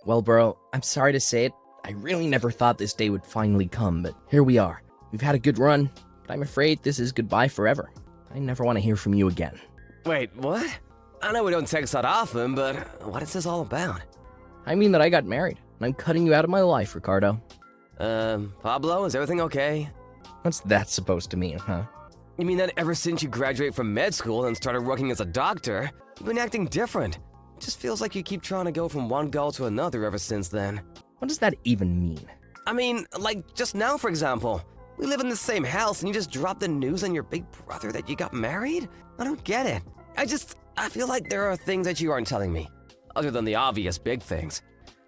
Well, bro, I'm sorry to say it. I really never thought this day would finally come, but here we are. We've had a good run, but I'm afraid this is goodbye forever. I never want to hear from you again. Wait, what? I know we don't text that often, but what is this all about? I mean that I got married, and I'm cutting you out of my life, Ricardo. Pablo, is everything okay? What's that supposed to mean, huh? You mean that ever since you graduated from med school and started working as a doctor, you've been acting different? It just feels like you keep trying to go from one goal to another ever since then. What does that even mean? I mean, like just now, for example. We live in the same house and you just dropped the news on your big brother that you got married? I don't get it. I feel like there are things that you aren't telling me, other than the obvious big things.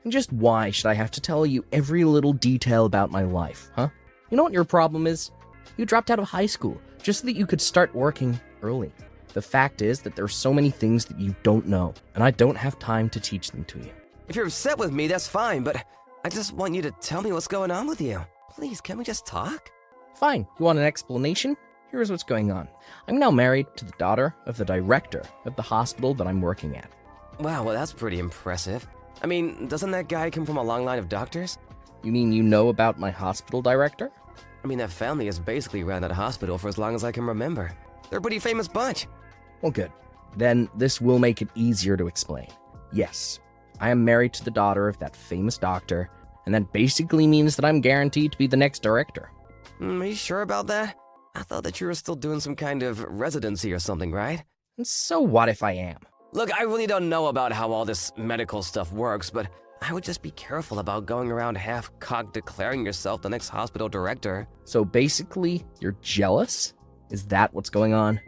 And just why should I have to tell you every little detail about my life, huh? You know what your problem is? You dropped out of high school just so that you could start working early. The fact is that there are so many things that you don't know, and I don't have time to teach them to you. If you're upset with me, that's fine, but I just want you to tell me what's going on with you. Please, can we just talk? Fine, you want an explanation? Here's what's going on. I'm now married to the daughter of the director of the hospital that I'm working at. Wow, well that's pretty impressive. I mean, doesn't that guy come from a long line of doctors? You mean you know about my hospital director? I mean, that family has basically ran that hospital for as long as I can remember. They're a pretty famous bunch. Well, good. Then this will make it easier to explain. Yes, I am married to the daughter of that famous doctor, and that basically means that I'm guaranteed to be the next director. Are you sure about that? I thought that you were still doing some kind of residency or something, right? And so what if I am? Look, I really don't know about how all this medical stuff works, but I would just be careful about going around half-cocked declaring yourself the next hospital director. So basically, you're jealous? Is that what's going on?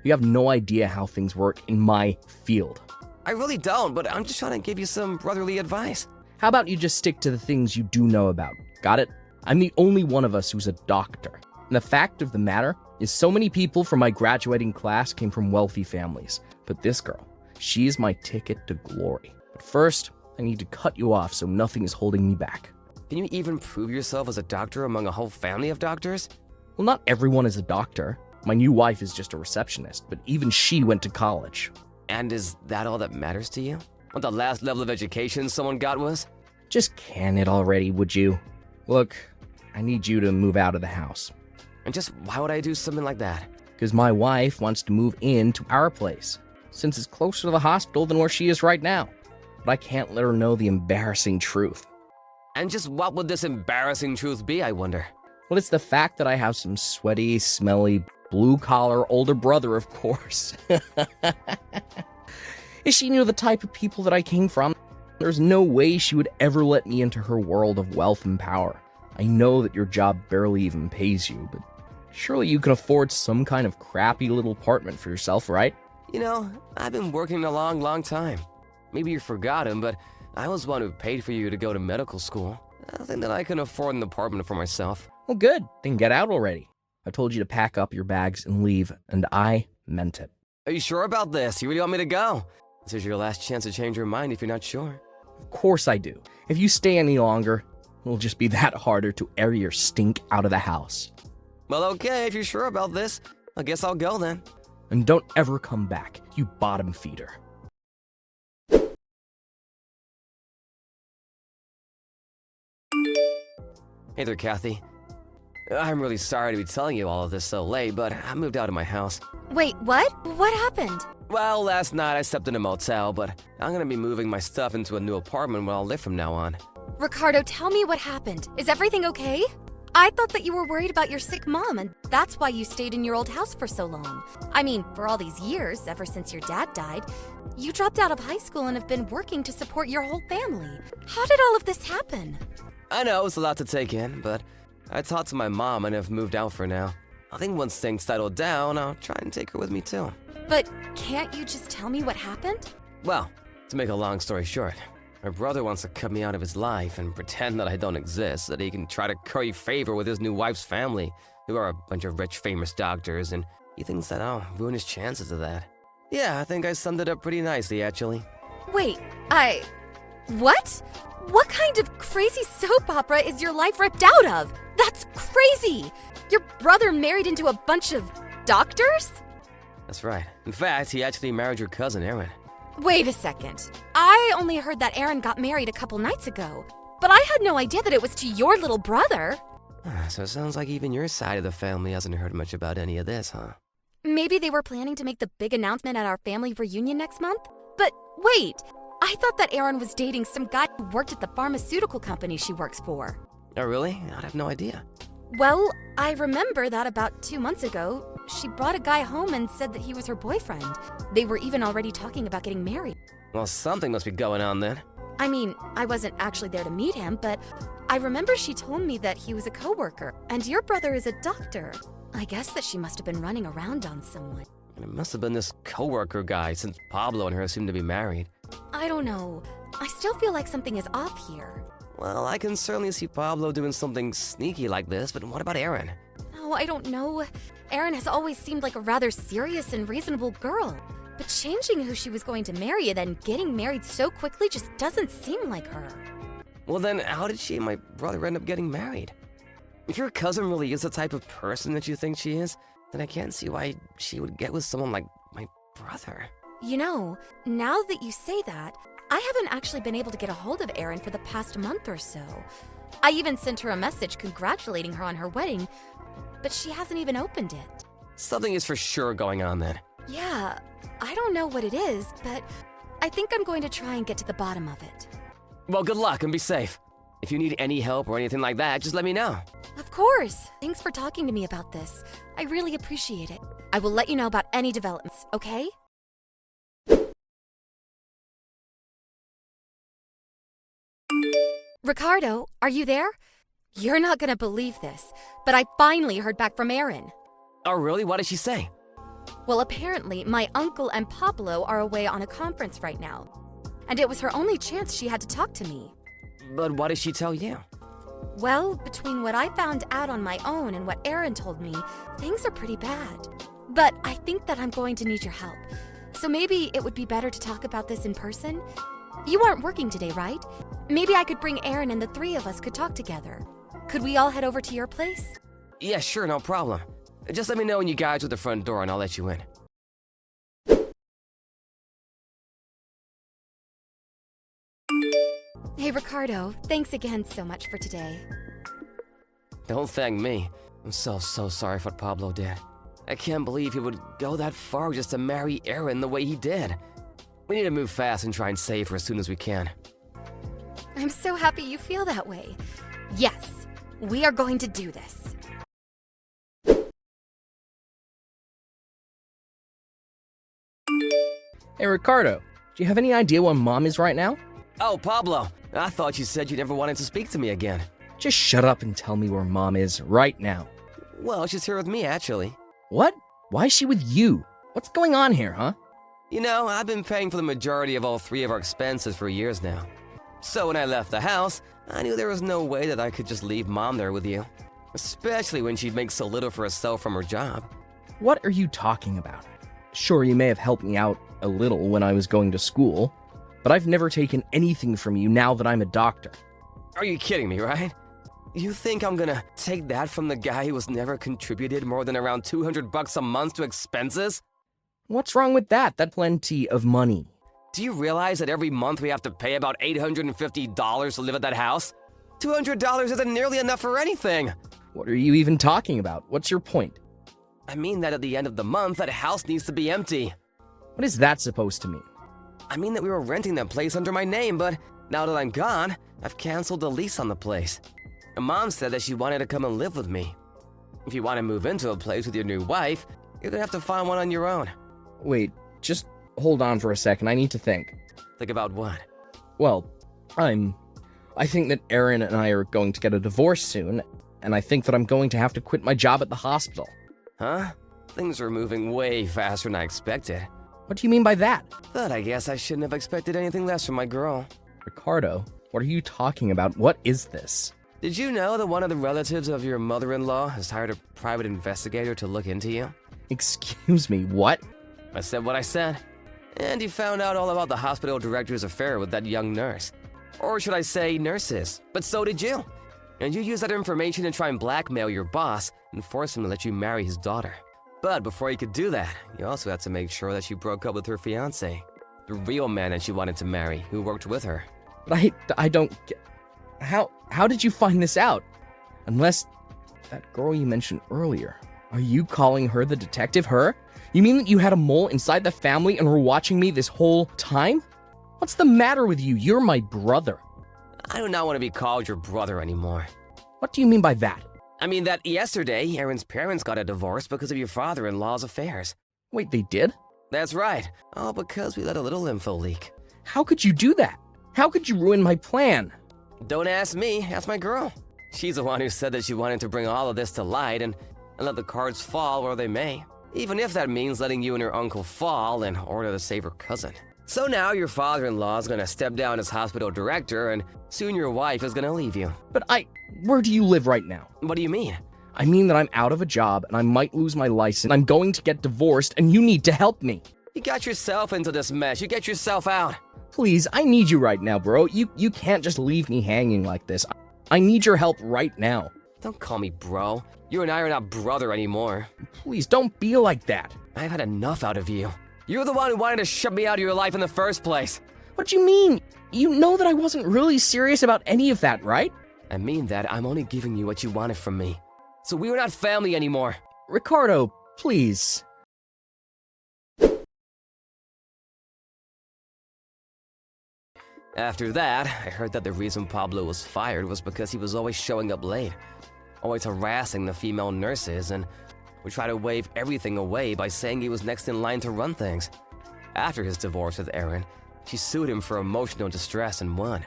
You have no idea how things work in my field. I really don't, but I'm just trying to give you some brotherly advice. How about you just stick to the things you do know about? Got it? I'm the only one of us who's a doctor. And the fact of the matter is so many people from my graduating class came from wealthy families. But this girl, she is my ticket to glory. But first, I need to cut you off so nothing is holding me back. Can you even prove yourself as a doctor among a whole family of doctors? Well, not everyone is a doctor. My new wife is just a receptionist, but even she went to college. And is that all that matters to you? What the last level of education someone got was? Just can it already, would you? Look, I need you to move out of the house. And just why would I do something like that? Because my wife wants to move into our place, since it's closer to the hospital than where she is right now. But I can't let her know the embarrassing truth. And just what would this embarrassing truth be, I wonder? Well, it's the fact that I have some sweaty, smelly, blue-collar older brother, of course. If she knew the type of people that I came from, there's no way she would ever let me into her world of wealth and power. I know that your job barely even pays you, but surely you can afford some kind of crappy little apartment for yourself, right? You know, I've been working a long time. Maybe you've forgotten, but I was the one who paid for you to go to medical school. I think that I can afford an apartment for myself. Well, good. Then get out already. I told you to pack up your bags and leave, and I meant it. Are you sure about this? You really want me to go? This is your last chance to change your mind if you're not sure. Of course I do. If you stay any longer, it'll just be that harder to air your stink out of the house. Well, okay, if you're sure about this, I guess I'll go then. And don't ever come back, you bottom feeder. Hey there, Kathy. I'm really sorry to be telling you all of this so late, but I moved out of my house. Wait, what? What happened? Well, last night I slept in a motel, but I'm gonna be moving my stuff into a new apartment where I'll live from now on. Ricardo, tell me what happened. Is everything okay? I thought that you were worried about your sick mom, and that's why you stayed in your old house for so long. I mean, for all these years, ever since your dad died, you dropped out of high school and have been working to support your whole family. How did all of this happen? I know it's a lot to take in, but I talked to my mom and have moved out for now. I think once things settle down, I'll try and take her with me too. But can't you just tell me what happened? Well, to make a long story short, my brother wants to cut me out of his life and pretend that I don't exist so that he can try to curry favor with his new wife's family, who are a bunch of rich, famous doctors, and he thinks that I'll ruin his chances of that. Yeah, I think I summed it up pretty nicely, actually. Wait, what? What kind of crazy soap opera is your life ripped out of? That's crazy! Your brother married into a bunch of doctors? That's right. In fact, he actually married your cousin, Erin. Wait a second. I only heard that Aaron got married a couple nights ago, but I had no idea that it was to your little brother. So it sounds like even your side of the family hasn't heard much about any of this, huh? Maybe they were planning to make the big announcement at our family reunion next month? But wait, I thought that Aaron was dating some guy who worked at the pharmaceutical company she works for. Oh, really? I have no idea. Well, I remember that about 2 months ago, she brought a guy home and said that he was her boyfriend. They were even already talking about getting married. Well, something must be going on then. I mean, I wasn't actually there to meet him, but I remember she told me that he was a coworker, and your brother is a doctor. I guess that she must have been running around on someone. It must have been this coworker guy, since Pablo and her seem to be married. I don't know. I still feel like something is off here. Well, I can certainly see Pablo doing something sneaky like this, but what about Erin? Oh, I don't know. Erin has always seemed like a rather serious and reasonable girl. But changing who she was going to marry and then getting married so quickly just doesn't seem like her. Well then, how did she and my brother end up getting married? If your cousin really is the type of person that you think she is, then I can't see why she would get with someone like my brother. You know, now that you say that, I haven't actually been able to get a hold of Erin for the past month or so. I even sent her a message congratulating her on her wedding, but she hasn't even opened it. Something is for sure going on then. Yeah, I don't know what it is, but I think I'm going to try and get to the bottom of it. Well, good luck and be safe. If you need any help or anything like that, just let me know. Of course. Thanks for talking to me about this. I really appreciate it. I will let you know about any developments, okay? Ricardo, are you there? You're not gonna believe this, but I finally heard back from Erin. Oh, really? What did she say? Well, apparently, my uncle and Pablo are away on a conference right now, and it was her only chance she had to talk to me. But what did she tell you? Well, between what I found out on my own and what Erin told me, things are pretty bad. But I think that I'm going to need your help. So maybe it would be better to talk about this in person? You aren't working today, right? Maybe I could bring Erin and the three of us could talk together. Could we all head over to your place? Yeah, sure, no problem. Just let me know when you guys are at the front door and I'll let you in. Hey, Ricardo, thanks again so much for today. Don't thank me. I'm so sorry for what Pablo did. I can't believe he would go that far just to marry Erin the way he did. We need to move fast and try and save her as soon as we can. I'm so happy you feel that way. Yes, we are going to do this. Hey, Ricardo, do you have any idea where Mom is right now? Oh, Pablo, I thought you said you never wanted to speak to me again. Just shut up and tell me where Mom is right now. Well, she's here with me, actually. What? Why is she with you? What's going on here, huh? You know, I've been paying for the majority of all three of our expenses for years now. So when I left the house, I knew there was no way that I could just leave Mom there with you. Especially when she'd make so little for herself from her job. What are you talking about? Sure, you may have helped me out a little when I was going to school, but I've never taken anything from you now that I'm a doctor. Are you kidding me, right? You think I'm gonna take that from the guy who has never contributed more than around $200 a month to expenses? What's wrong with that? That's plenty of money. Do you realize that every month we have to pay about $850 to live at that house? $200 isn't nearly enough for anything. What are you even talking about? What's your point? I mean that at the end of the month, that house needs to be empty. What is that supposed to mean? I mean that we were renting that place under my name, but now that I'm gone, I've canceled the lease on the place. And Mom said that she wanted to come and live with me. If you want to move into a place with your new wife, you're gonna have to find one on your own. Wait, just hold on for a second. I need to think. Think about what? Well, I think that Erin and I are going to get a divorce soon, and I think that I'm going to have to quit my job at the hospital. Huh? Things are moving way faster than I expected. What do you mean by that? But I guess I shouldn't have expected anything less from my girl. Ricardo, what are you talking about? What is this? Did you know that one of the relatives of your mother-in-law has hired a private investigator to look into you? Excuse me, what? I said what I said. And he found out all about the hospital director's affair with that young nurse. Or should I say nurses, but so did you. And you used that information to try and blackmail your boss and force him to let you marry his daughter. But before you could do that, you also had to make sure that she broke up with her fiancé. The real man that she wanted to marry, who worked with her. But I don't get... How did you find this out? Unless that girl you mentioned earlier. Are you calling her the detective, her? You mean that you had a mole inside the family and were watching me this whole time? What's the matter with you? You're my brother. I do not want to be called your brother anymore. What do you mean by that? I mean that yesterday, Aaron's parents got a divorce because of your father-in-law's affairs. Wait, they did? That's right. All because we let a little info leak. How could you do that? How could you ruin my plan? Don't ask me, ask my girl. She's the one who said that she wanted to bring all of this to light and let the cards fall where they may. Even if that means letting you and her uncle fall in order to save her cousin. So now your father-in-law is gonna step down as hospital director and soon your wife is gonna leave you. But where do you live right now? What do you mean? I mean that I'm out of a job and I might lose my license. I'm going to get divorced and you need to help me. You got yourself into this mess. You get yourself out. Please, I need you right now, bro. You can't just leave me hanging like this. I need your help right now. Don't call me bro. You and I are not brother anymore. Please, don't be like that. I've had enough out of you. You're the one who wanted to shut me out of your life in the first place. What do you mean? You know that I wasn't really serious about any of that, right? I mean that I'm only giving you what you wanted from me. So we are not family anymore. Ricardo, please. After that, I heard that the reason Pablo was fired was because he was always showing up late, always harassing the female nurses, and would try to wave everything away by saying he was next in line to run things. After his divorce with Erin, she sued him for emotional distress and won.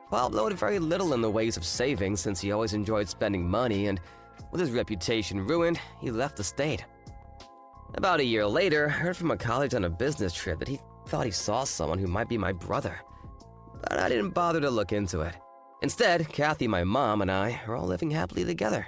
Pablo had very little in the ways of savings since he always enjoyed spending money, and with his reputation ruined, he left the state. About a year later, I heard from a college on a business trip that he thought he saw someone who might be my brother. But I didn't bother to look into it. Instead, Kathy, my mom, and I are all living happily together.